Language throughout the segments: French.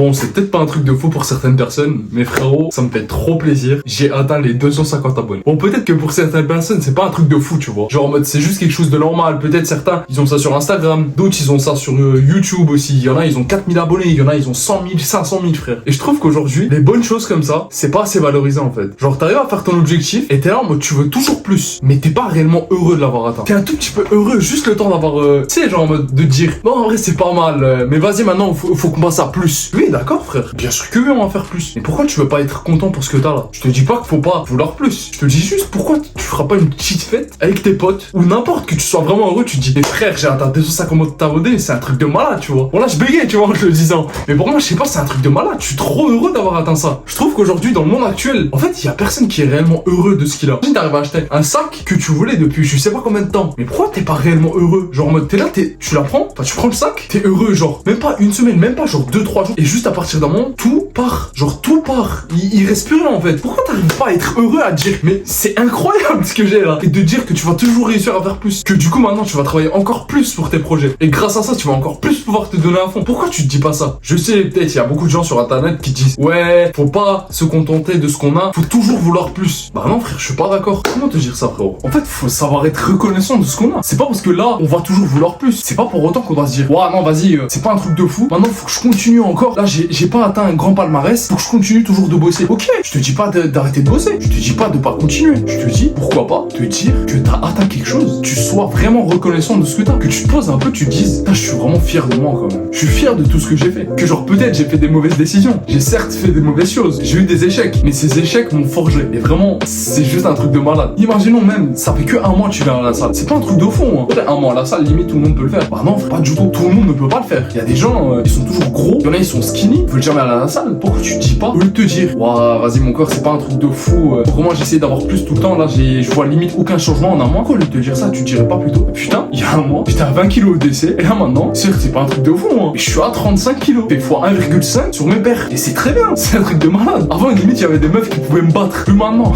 Bon, c'est peut-être pas un truc de fou pour certaines personnes, mais frérot, ça me fait trop plaisir. J'ai atteint les 250 abonnés. Bon, peut-être que pour certaines personnes, c'est pas un truc de fou, tu vois. Genre en mode, c'est juste quelque chose de normal. Peut-être certains, ils ont ça sur Instagram. D'autres, ils ont ça sur YouTube aussi. Il y en a, ils ont 4000 abonnés. Il y en a, ils ont 100 000, 500 000, frère. Et je trouve qu'aujourd'hui, les bonnes choses comme ça, c'est pas assez valorisé, en fait. Genre, t'arrives à faire ton objectif et t'es là en mode, tu veux toujours plus. Mais t'es pas réellement heureux de l'avoir atteint. T'es un tout petit peu heureux, juste le temps d'avoir, tu sais, genre en mode, de dire, bon, en vrai, c'est pas mal, mais vas-y, maintenant, faut qu'on passe à plus. Oui, d'accord, frère. Bien sûr que oui, on va faire plus. Mais pourquoi tu veux pas être content pour ce que t'as là? Je te dis pas qu'il faut pas vouloir plus. Je te dis juste pourquoi tu feras pas une petite fête avec tes potes ou n'importe, que tu sois vraiment heureux. Tu te dis, mais frère, j'ai atteint 250 abonnés, c'est un truc de malade, tu vois. Bon, là, je bégayais, tu vois, en te le disant. Mais pour moi, je sais pas, c'est un truc de malade. Je suis trop heureux d'avoir atteint ça. Je trouve qu'aujourd'hui, dans le monde actuel, en fait, il y a personne qui est réellement heureux de ce qu'il a. Si t'arrives à acheter un sac que tu voulais depuis je sais pas combien de temps, mais pourquoi t'es pas réellement heureux? Genre en mode, t'es là, tu la prends, enfin, tu prends le sac, t'es heureux, genre, même pas une semaine, même pas genre 2-3 jours, et juste à partir d'un moment, tout part. Genre, tout part. Il reste plus rien, en fait. Pourquoi t'arrives pas à être heureux, à dire, mais c'est incroyable ce que j'ai là, et de dire que tu vas toujours réussir à faire plus, que du coup, maintenant, tu vas travailler encore plus pour tes projets, et grâce à ça, tu vas encore plus pouvoir te donner à fond. Pourquoi tu te dis pas ça? Je sais, peut-être, il y a beaucoup de gens sur internet qui disent, ouais, faut pas se contenter de ce qu'on a, faut toujours vouloir plus. Bah non, frère, je suis pas d'accord. Comment te dire ça, frérot? En fait, faut savoir être reconnaissant de ce qu'on a. C'est pas parce que là, on va toujours vouloir plus. C'est pas pour autant qu'on doit se dire, ouais, non, vas-y, c'est pas un truc de fou. Maintenant, faut que je continue encore. Là, j'ai pas atteint un grand palmarès. Faut que je continue toujours de bosser. Ok, je te dis pas d'arrêter de bosser. Je te dis pas de pas continuer. Je te dis, pourquoi pas te dire que t'as atteint quelque chose. Tu sois vraiment reconnaissant de ce que t'as. Que tu te poses un peu, tu te dises, je suis vraiment fier de moi quand même. Je suis fier de tout ce que j'ai fait. Que genre, peut-être j'ai fait des mauvaises décisions. J'ai certes fait des mauvaises choses. J'ai eu des échecs. Mais ces échecs m'ont forgé. Et vraiment, c'est juste un truc de malade. Imaginons même, ça fait que un mois que tu viens à la salle. C'est pas un truc de fond, hein. Un mois à la salle, limite tout le monde peut le faire. Bah non, frère, pas du tout. Tout le monde ne peut pas le faire. Il y a des gens, ils sont toujours gros. Il y en a, ils sont skinny. Ils veulent jamais aller à la salle. Pourquoi tu te dis pas, au lieu de te dire, ouah, vas-y, mon corps, c'est pas un truc de fou. Vraiment, j'essaie d'avoir plus tout le temps. Là, je vois limite aucun changement en un mois. Pourquoi, au lieu de te dire ça, tu te dirais pas plutôt, putain, il y a un mois, j'étais à 20 kilos au décès. Et là, maintenant, certes, c'est pas un truc de fou, hein. Mais je suis à 35 kilos. Fait fois 1,5 sur mes pères. Et c'est très bien. C'est un truc de malade. Avant, limite, il y avait des meufs qui pouvaient me battre. Plus maintenant.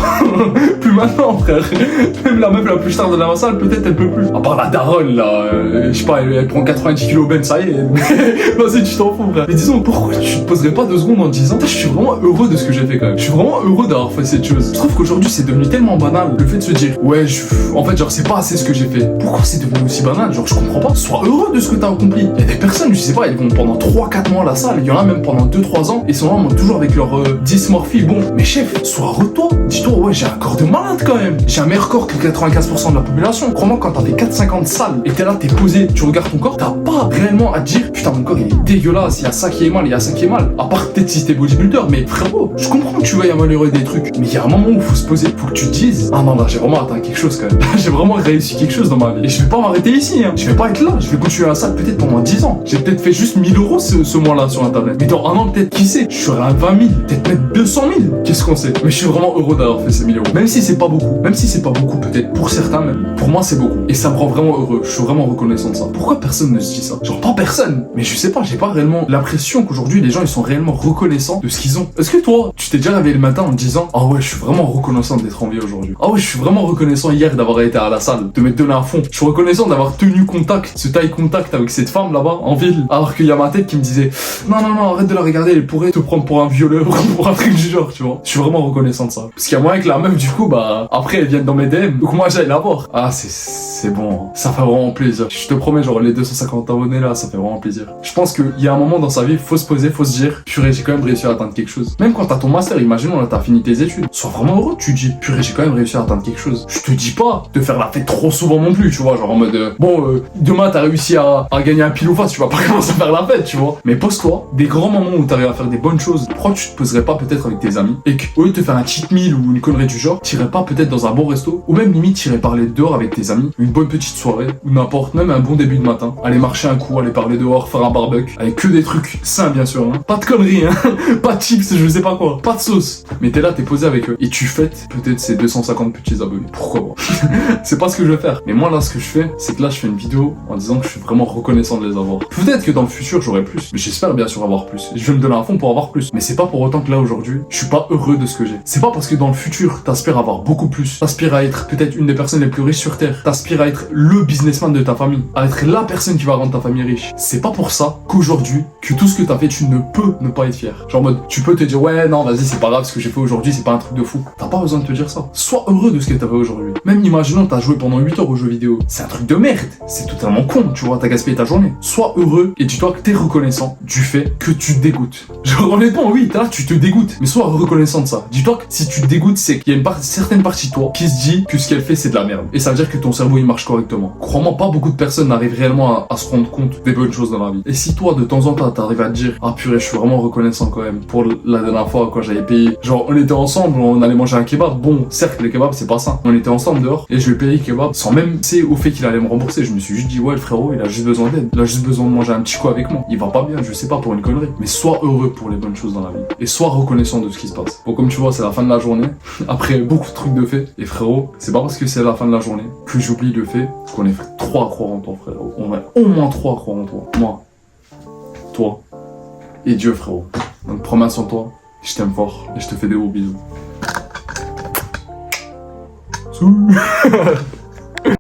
Plus maintenant, frère. Même la meuf la plus tard de la salle, peut-être elle peut plus. À part la daronne, là, je sais pas, elle prend 90 kilos ben, ça y est. Vas-y, tu t'en fous, frère. Mais disons, pourquoi tu te poserais pas 2 secondes en te disant, je suis vraiment heureux de ce que j'ai fait quand même. Je suis vraiment heureux d'avoir fait cette chose. Je trouve qu'aujourd'hui, c'est devenu tellement banal, le fait de se dire, ouais, en fait, genre, c'est pas assez ce que j'ai fait. Pourquoi c'est devenu aussi banal? Genre, je comprends pas. Sois heureux de ce que t'as accompli. Il y a des personnes, je sais pas, elles vont pendant 3-4 mois à la salle. Il y en a même pendant 2-3 ans. Ils sont là, toujours avec leur dysmorphie. Bon, mais chef, sois heureux de toi. Dis-toi, ouais, j'ai un corps de malade quand même. J'ai un meilleur corps que 95% de la population. Crois-moi, quand t'as fait 4-50 salles et t'es là, t'es posé, tu regardes ton corps, t'as pas réellement à te dire, putain, mon corps il est dégueulasse, il y a ça qui est mal, il y a ça qui est mal. À part peut-être si t'es bodybuilder, mais frérot, je comprends que tu veuilles améliorer des trucs, mais il y a un moment où il faut se poser, faut que tu te dises, ah non, là, j'ai vraiment atteint quelque chose quand même. J'ai vraiment réussi quelque chose dans ma vie. Et je vais pas m'arrêter ici, hein. Je vais pas être là, je vais continuer à la salle peut-être pendant 10 ans. J'ai peut-être fait juste 1000 euros ce mois-là sur internet. Mais dans un an, peut-être, qui sait, je serai à 20 000, peut-être mettre 200 000. Qu'est-ce qu'on sait? Mais je suis vraiment heureux d'avoir fait ces 1000 euros. Même si c'est pas beaucoup, peut-être pour certains même, pour moi c'est beaucoup. Et ça me rend vraiment heureux, je suis vraiment reconnaissant de ça. Pourquoi personne ne se dit ça? Genre pas personne, mais je sais pas, j'ai pas réellement l'impression qu'aujourd'hui les gens ils sont réellement reconnaissants de ce qu'ils ont. Est-ce que toi, tu t'es déjà réveillé le matin en te disant, ah ouais, je suis vraiment reconnaissant d'être en vie aujourd'hui. Ah ouais, je suis vraiment reconnaissant hier d'avoir été à la salle, de m'être donné à fond. Je suis reconnaissant d'avoir tenu contact, ce taille contact avec cette femme là-bas en ville, alors qu'il y a ma tête qui me disait, non, arrête de la regarder, elle pourrait te prendre pour un violeur ou pour un truc du genre, tu vois. Je suis vraiment reconnaissant de ça. Parce qu'il y a moyen que la meuf, du coup, bah, après elle vienne dans mes DM, donc moi j'aille la voir. Ah, c'est bon, ça fait vraiment plaisir. Je te promets, genre les 250 abonnés là, ça fait vraiment plaisir. Je pense qu'il y a un moment dans sa vie, faut se poser, faut se dire, purée, j'ai quand même réussi à atteindre quelque chose. Même quand t'as ton master, imaginons là, t'as fini tes études, sois vraiment heureux, tu dis, purée, j'ai quand même réussi à atteindre quelque chose. Je te dis pas de faire la fête trop souvent non plus, tu vois, genre en mode, demain t'as réussi à gagner un pile ou face, tu vas pas commencer à faire la fête, tu vois. Mais pose-toi, des grands moments où t'arrives à faire des bonnes choses, pourquoi tu te poserais pas peut-être avec tes amis, et qu'au lieu de te faire un cheat meal ou une connerie du genre, t'irais pas peut-être dans un bon resto, ou même limite t'irais parler dehors avec tes amis, une bonne petite soirée, ou n'importe, même un bon début de matin, aller marcher un coup, aller parler dehors, faire un barbecue, avec que des trucs sains bien sûr, hein. Pas de conneries, hein. pas de chips, je sais pas quoi, pas de sauce. Mais t'es là, t'es posé avec eux et tu fêtes peut-être ces 250 petits abonnés. Pourquoi pas? C'est pas ce que je vais faire. Mais moi là, ce que je fais, c'est que là, je fais une vidéo en disant que je suis vraiment reconnaissant de les avoir. Peut-être que dans le futur, j'aurai plus, mais j'espère bien sûr avoir plus. Je vais me donner à fond pour avoir plus. Mais c'est pas pour autant que là aujourd'hui, je suis pas heureux de ce que j'ai. C'est pas parce que dans le futur, t'aspires à avoir beaucoup plus, t'aspires à être peut-être une des personnes les plus riches sur Terre, t'aspires à être le businessman de ta famille, à être la personne qui va rendre ta famille riche. C'est pas pour ça qu'aujourd'hui, que tout ce que t'as fait, tu ne peux ne pas être fier. Genre en mode, tu peux te dire, ouais, non, vas-y, c'est pas grave, ce que j'ai fait aujourd'hui, c'est pas un truc de fou. T'as pas besoin de te dire ça. Sois heureux de ce que t'as fait aujourd'hui. Même imaginons, t'as joué pendant 8 heures aux jeux vidéo. C'est un truc de merde. C'est totalement con, tu vois, t'as gaspillé ta journée. Sois heureux et dis-toi que t'es reconnaissant du fait que tu te dégoûtes. Genre honnêtement, oui, t'es là, tu te dégoûtes. Mais sois reconnaissant de ça. Dis-toi que si tu te dégoûtes, c'est qu'il y a une certaine partie de toi qui se dit que ce qu'elle fait, c'est de la merde. Et ça veut dire que ton cerveau, il marche correctement. Crois-moi, pas beaucoup de personnes n'arrivent réellement à se rendre compte des bonnes choses dans la vie. Et si toi, de temps en temps, t'arrives à te dire, ah purée, je suis vraiment reconnaissant quand même pour la dernière fois quand j'avais payé. Genre, on était ensemble, on allait manger un kebab. Bon, certes, le kebab, c'est pas ça. On était ensemble dehors et je lui ai payé le kebab sans même penser au fait qu'il allait me rembourser. Je me suis juste dit, ouais, le frérot, il a juste besoin d'aide. Il a juste besoin de manger un petit coup avec moi. Il va pas bien, je sais pas, pour une connerie. Mais sois heureux pour les bonnes choses dans la vie. Et sois reconnaissant de ce qui se passe. Bon, comme tu vois, c'est la fin de la journée. Après beaucoup de trucs de fait. Et frérot, c'est pas parce que c'est la fin de la journée que j'oublie le fait qu'on est 3 à croire en toi, frérot. On est au moins 3 à croire en toi. Moi, toi et Dieu, frérot. Donc prends main sur toi. Je t'aime fort et je te fais des gros bisous.